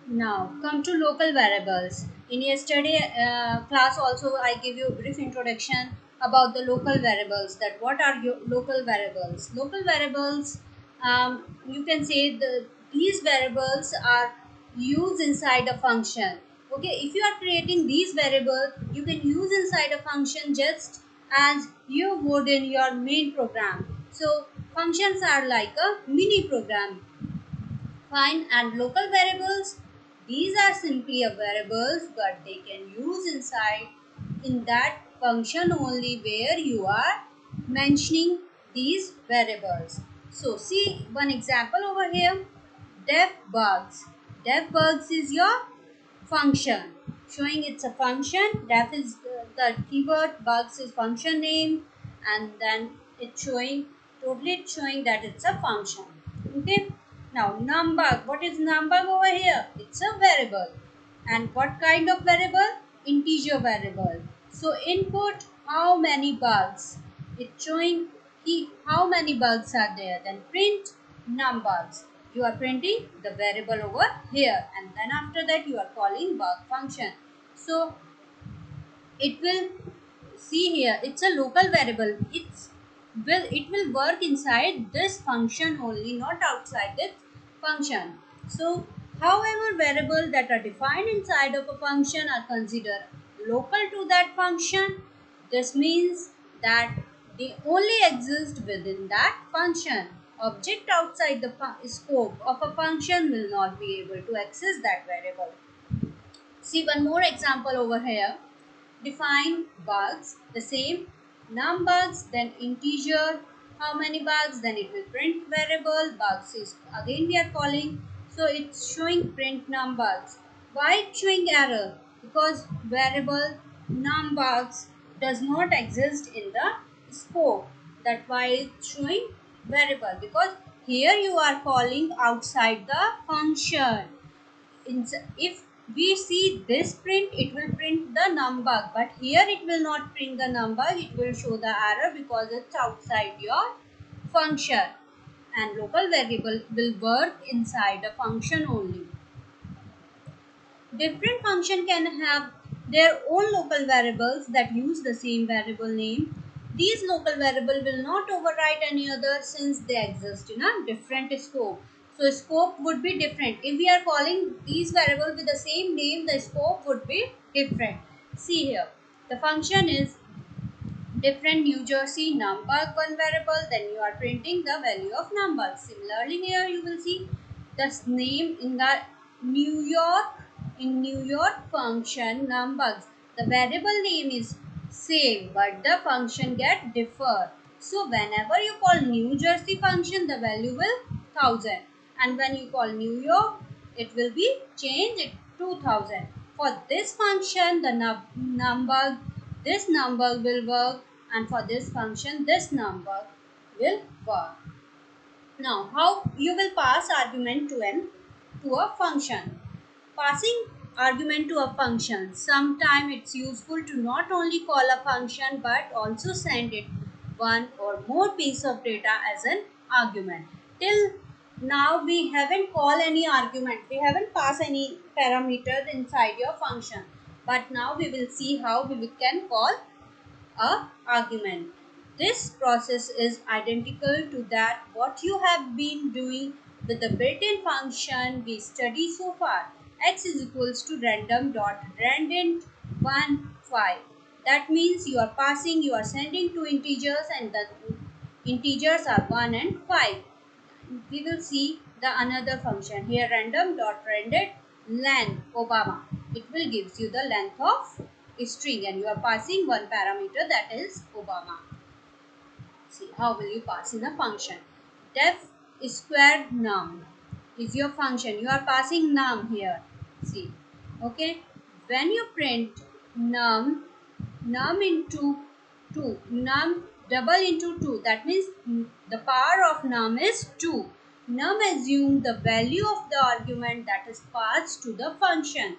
Now come to local variables. In yesterday class also I give you a brief introduction about the local variables. That what are your local variables? Local variables, you can say these variables are used inside a function. Okay, if you are creating these variables, you can use inside a function just as you would in your main program. So functions are like a mini program. Fine, and local variables, these are simply a variables but they can use inside in that function only where you are mentioning these variables. So see one example over here, def bugs. Def bugs is your function, showing it's a function. Def is the keyword, bugs is function name, and then it's showing, totally it's showing that it's a function. Okay, now numbug, what is numbug over here? It's a variable. And what kind of variable? Integer variable. So input how many bugs, it's showing how many bugs are there. Then print numbugs, you are printing the variable over here, and then after that you are calling bug function. So it will, see here, it's a local variable. It will work inside this function only, not outside this function. So however variable that are defined inside of a function are considered local to that function. This means that they only exist within that function. Object outside the scope of a function will not be able to access that variable. See one more example over here. Define bugs, the same, num bugs, then integer, how many bugs, then it will print variable, bugs is again we are calling, so it's showing print num bugs. Why it's showing error? Because variable num bugs does not exist in the scope. That's why it's showing variable, because here you are calling outside the function. If we see this print, it will print the number, but here it will not print the number, it will show the error because it's outside your function. And local variable will work inside a function only. Different function can have their own local variables that use the same variable name. These local variable will not override any other since they exist in a different scope. So scope would be different. If we are calling these variables with the same name, the scope would be different. See here, the function is different New Jersey number one variable, then you are printing the value of number. Similarly here you will see the name in the New York, in New York function numbers, the variable name is same but the function get differ. So whenever you call New Jersey function, the value will 1000, and when you call New York, it will be changed to 2000. For this function the number, this number will work, and for this function this number will work. Now how you will pass argument to a function. Passing argument to a function, sometimes it's useful to not only call a function but also send it one or more piece of data as an argument. Till now we haven't called any argument, we haven't passed any parameters inside your function, but now we will see how we can call a argument. This process is identical to that what you have been doing with the built-in function we studied so far. X is equals to random dot randint 1 5. That means you are passing, you are sending two integers, and the integers are 1 and 5. We will see the another function here, random dot random length Obama. It will gives you the length of a string, and you are passing one parameter, that is Obama. See how will you pass in a function. Def squared num is your function, you are passing num here. See, okay, when you print num into 2, num double into 2, that means the power of num is 2. Num assume the value of the argument that is passed to the function.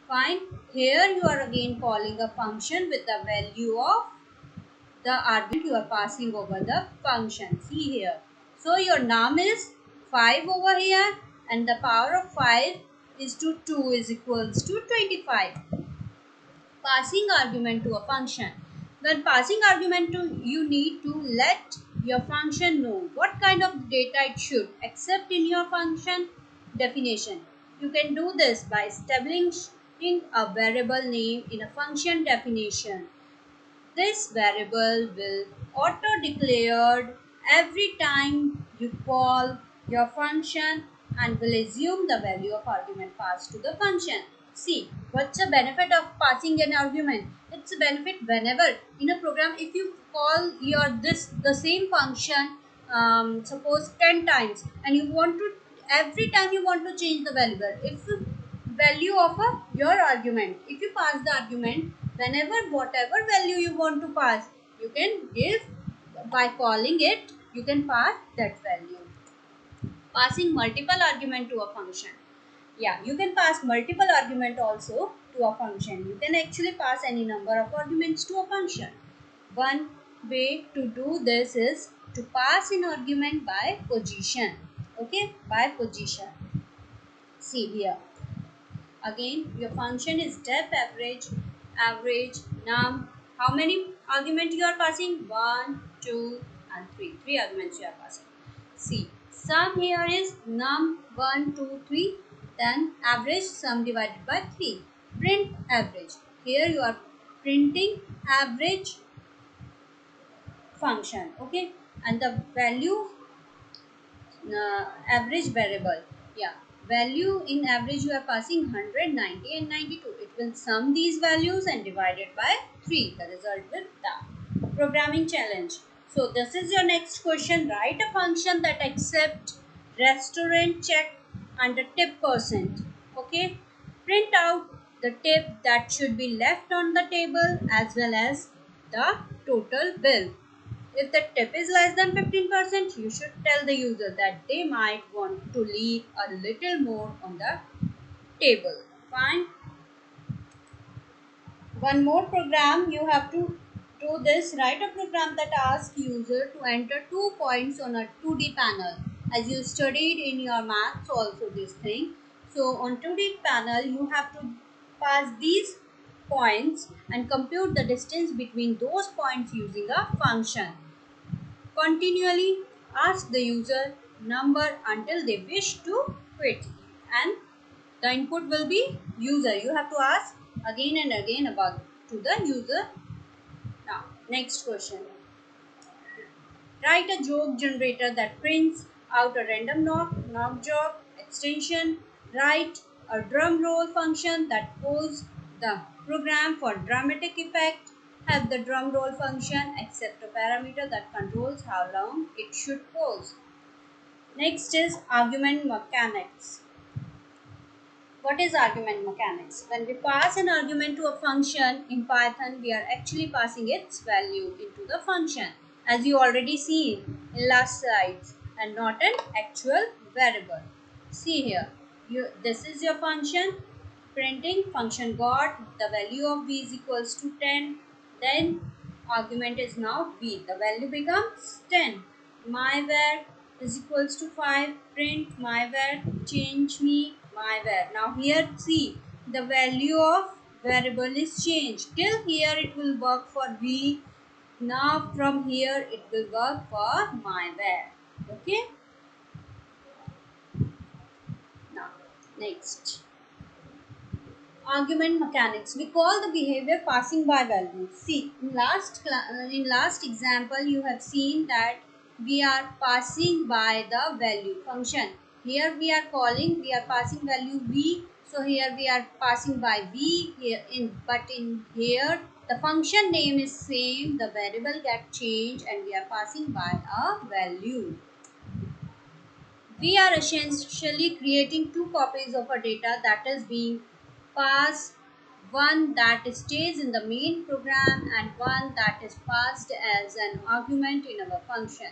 Fine, here you are again calling a function with the value of the argument you are passing over the function. See here, so your num is 5 over here, and the power of 5 is to 2 is equals to 25. Passing argument to a function. When passing argument to, you need to let your function know what kind of data it should accept in your function definition. You can do this by establishing a variable name in a function definition. This variable will auto-declared every time you call your function and will assume the value of argument passed to the function. See, what's the benefit of passing an argument? It's a benefit whenever in a program, if you call the same function, suppose 10 times, and you want to every time you want to change the variable, if value of your argument, if you pass the argument, whenever whatever value you want to pass, you can give by calling it, you can pass that value. Passing multiple argument to a function. Yeah, you can pass multiple argument also to a function. You can actually pass any number of arguments to a function. One way to do this is to pass an argument by position. Okay, by position. See here. Again, your function is depth, average, num. How many arguments you are passing? 1, 2, and 3. 3 arguments you are passing. See, sum here is num 1, 2, 3. Then average, sum divided by 3. Print average. Here you are printing average function. Okay, and the value average variable. Yeah, value in average you are passing 100, 90 and 92. It will sum these values and divide it by 3. The result will the programming challenge. So this is your next question. Write a function that accepts restaurant check and a tip percent. Okay, print out the tip that should be left on the table as well as the total bill. If the tip is less than 15%, you should tell the user that they might want to leave a little more on the table. Fine. One more program, you have to do this. Write a program that asks user to enter 2 points on a 2D panel. As you studied in your maths also this thing. So on 2D panel, you have to pass these points and compute the distance between those points using a function. Continually ask the user number until they wish to quit, and the input will be user. You have to ask again and again about to the user. Now, next question. Write a joke generator that prints out a random knock joke extension. Write a drum roll function that pulls the program for dramatic effect. Have the drum roll function accept a parameter that controls how long it should pause. Next is argument mechanics. What is argument mechanics? When we pass an argument to a function in Python, we are actually passing its value into the function, as you already seen in last slides, and not an actual variable. See here, this is your function printing function got the value of b is equals to 10. Then argument is now b. The value becomes 10. MyVar is equals to 5. Print MyVar change me MyVar. Now here see the value of variable is changed. Till here it will work for v. Now from here it will work for MyVar. Okay. Now next. Argument mechanics. We call the behavior passing by values. See, in last example, you have seen that we are passing by the value function. Here we are passing value v. So here we are passing by v. But in here the function name is same. The variable get changed, and we are passing by a value. We are essentially creating two copies of a data that is being passed, one that stays in the main program and one that is passed as an argument in our function.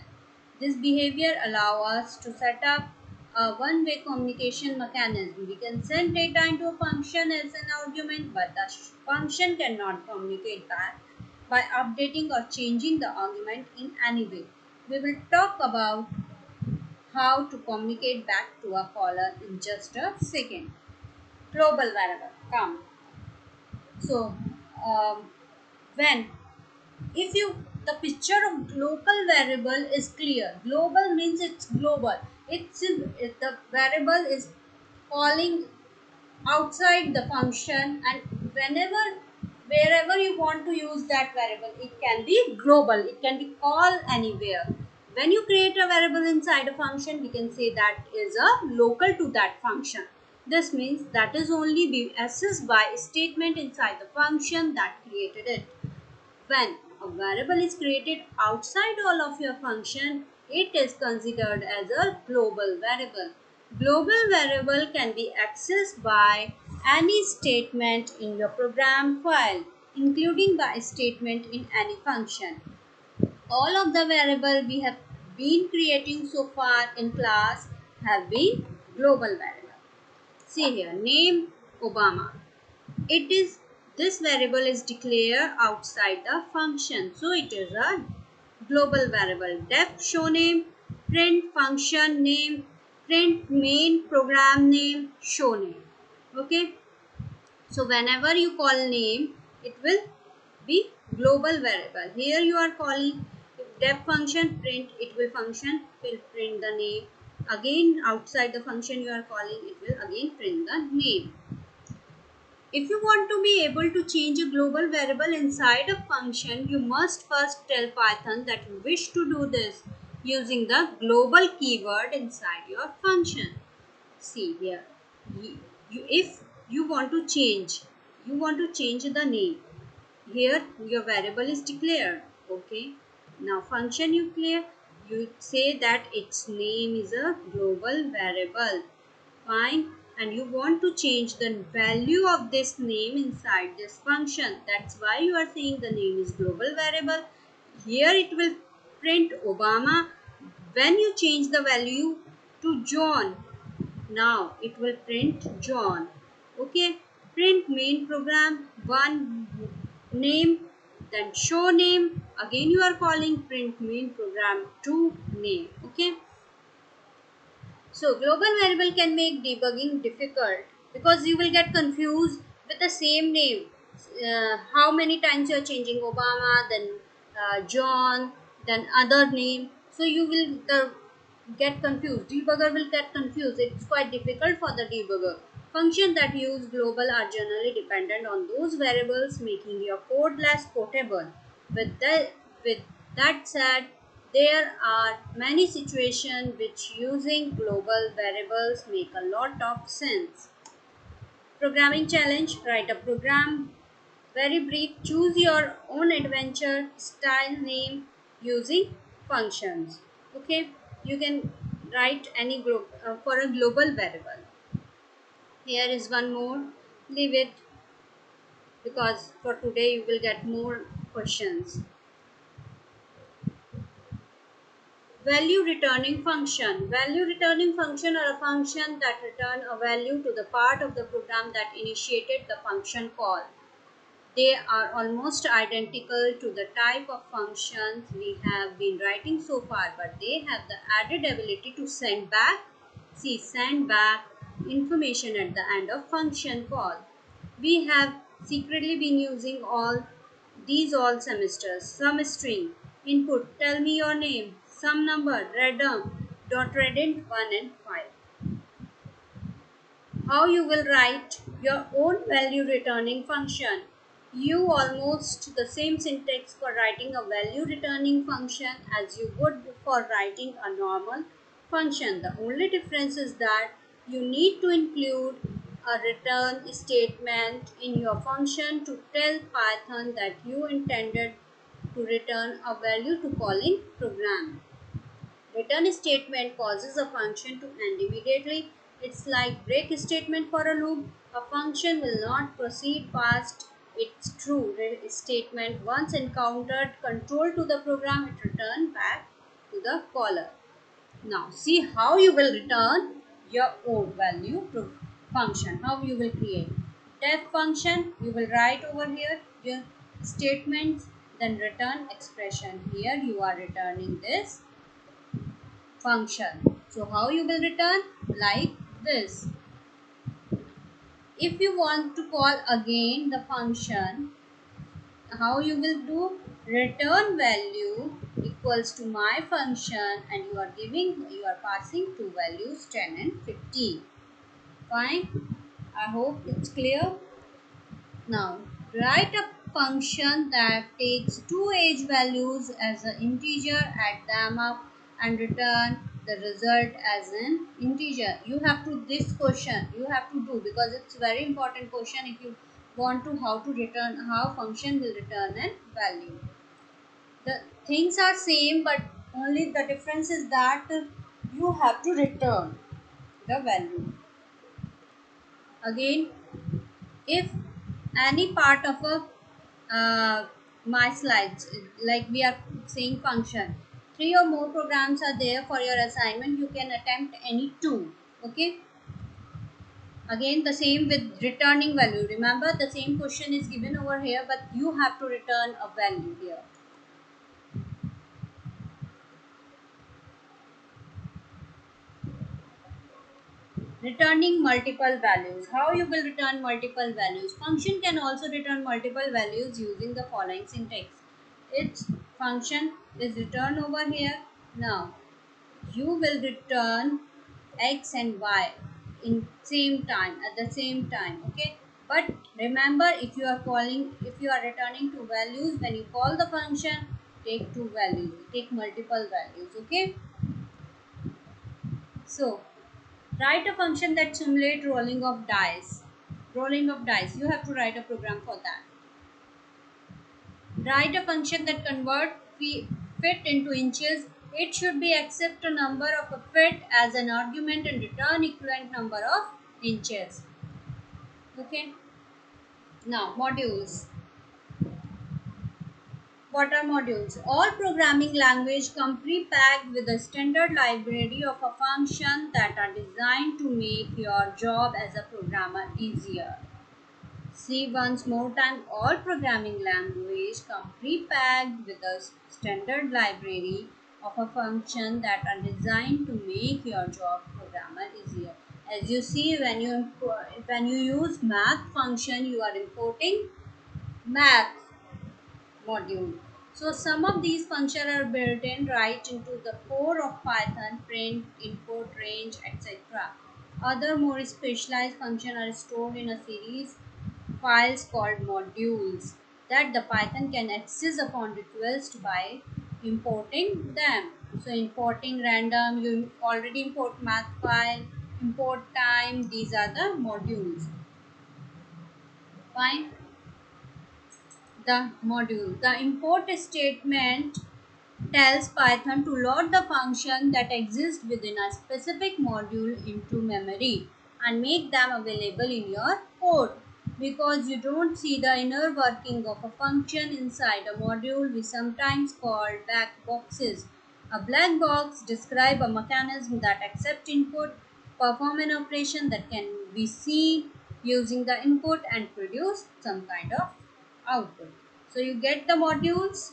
This behavior allows us to set up a one-way communication mechanism. We can send data into a function as an argument, but the function cannot communicate back by updating or changing the argument in any way. We will talk about how to communicate back to a caller in just a second. Global variable. Come. So, um, when if you the picture of local variable is clear. Global means it's global. The variable is calling outside the function, and whenever wherever you want to use that variable, it can be global, it can be called anywhere. When you create a variable inside a function, we can say that is a local to that function. This means that is only be accessed by a statement inside the function that created it. When a variable is created outside all of your function, it is considered as a global variable. Global variable can be accessed by any statement in your program file, including by statement in any function. All of the variable we have been creating so far in class have been global variable. See here, name Obama. It is this variable is declared outside the function, so it is a global variable. Def show name, print function name, print main program name, show name. Okay, so whenever you call name, it will be global variable. Here you are calling def function print, it will print the name. Again outside the function you are calling, it will again print the name. If you want to be able to change a global variable inside a function, you must first tell Python that you wish to do this using the global keyword inside your function. See here, if you want to change, the name. Here your variable is declared. Okay. Now function you clear, you say that its name is a global variable. Fine. And you want to change the value of this name inside this function. That's why you are saying the name is global variable. Here it will print Obama. When you change the value to John, now it will print John. Okay. Print main program one name, then show name. Again you are calling print main program two name. Okay. So global variable can make debugging difficult because you will get confused with the same name. How many times you are changing Obama, then John, then other name. So you will get confused. Debugger will get confused. It's quite difficult for the debugger. Functions that use global are generally dependent on those variables, making your code less portable. With that said, there are many situations which using global variables make a lot of sense. Programming challenge: write a program, very brief, choose your own adventure style name using functions. Okay, you can write any group for a global variable. Here is one more, leave it because for today you will get more questions. Value returning function. Value returning function are a function that return a value to the part of the program that initiated the function call. They are almost identical to the type of functions we have been writing so far, but they have the added ability to send back information at the end of function call. We have secretly been using all semesters. Some string input, tell me your name, some number, random, dot reddent 1 and 5. How you will write your own value returning function. You almost the same syntax for writing a value returning function as you would for writing a normal function. The only difference is that you need to include a return statement in your function to tell Python that you intended to return a value to calling program. Return statement causes a function to end immediately. It's like break statement for a loop. A function will not proceed past its true statement. Once encountered control to the program, it returns back to the caller. Now see how you will return your own value to function. How you will create def function. You will write over here your statements, then return expression. Here you are returning this function. So how you will return? Like this. If you want to call again the function, how you will do? Return value equals to my function, and you are passing two values 10 and 50. Fine. I hope it's clear. Now write a function that takes two age values as an integer, add them up and return the result as an integer. You have to this question you have to do because it's very important question if you want to how function will return an value. The things are same, but only the difference is that you have to return the value. Again, if any part of a my slides, like we are saying function, three or more programs are there for your assignment, you can attempt any two. Okay, again the same with returning value. Remember, the same question is given over here, but you have to return a value here. Returning multiple values. How you will return multiple values? Function can also return multiple values using the following syntax. Its function is returned over here. Now you will return x and y in same time, at the same time. Okay, but remember, if you are returning two values, when you call the function, take two values, take multiple values. Okay, so write a function that simulates rolling of dice. Rolling of dice. You have to write a program for that. Write a function that convert feet into inches. It should be accept a number of a feet as an argument and return equivalent number of inches. Okay. Now modules. What are modules? All programming language come pre-packed with a standard library of a function that are designed to make your job as a programmer easier. See once more time, all programming language come pre-packed with a standard library of a function that are designed to make your job programmer easier. As you see, when you use math function, you are importing math module. So some of these functions are built in right into the core of Python, print, import, range, etc. Other more specialized functions are stored in a series files called modules that the Python can access upon request by importing them. So importing random, you already import math file, import time, these are the modules. Fine. The module. The import statement tells Python to load the function that exists within a specific module into memory and make them available in your code. Because you don't see the inner working of a function inside a module, we sometimes call black boxes. A black box describes a mechanism that accepts input, perform an operation that can be seen using the input and produce some kind of output. So you get the modules.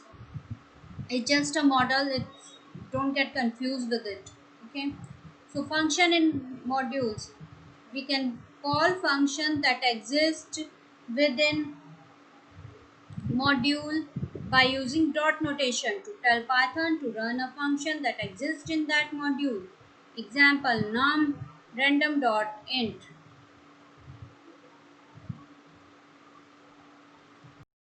It's just a model. It's don't get confused with it. Okay, so function in modules, we can call function that exist within module by using dot notation to tell Python to run a function that exists in that module. Example, num random dot int.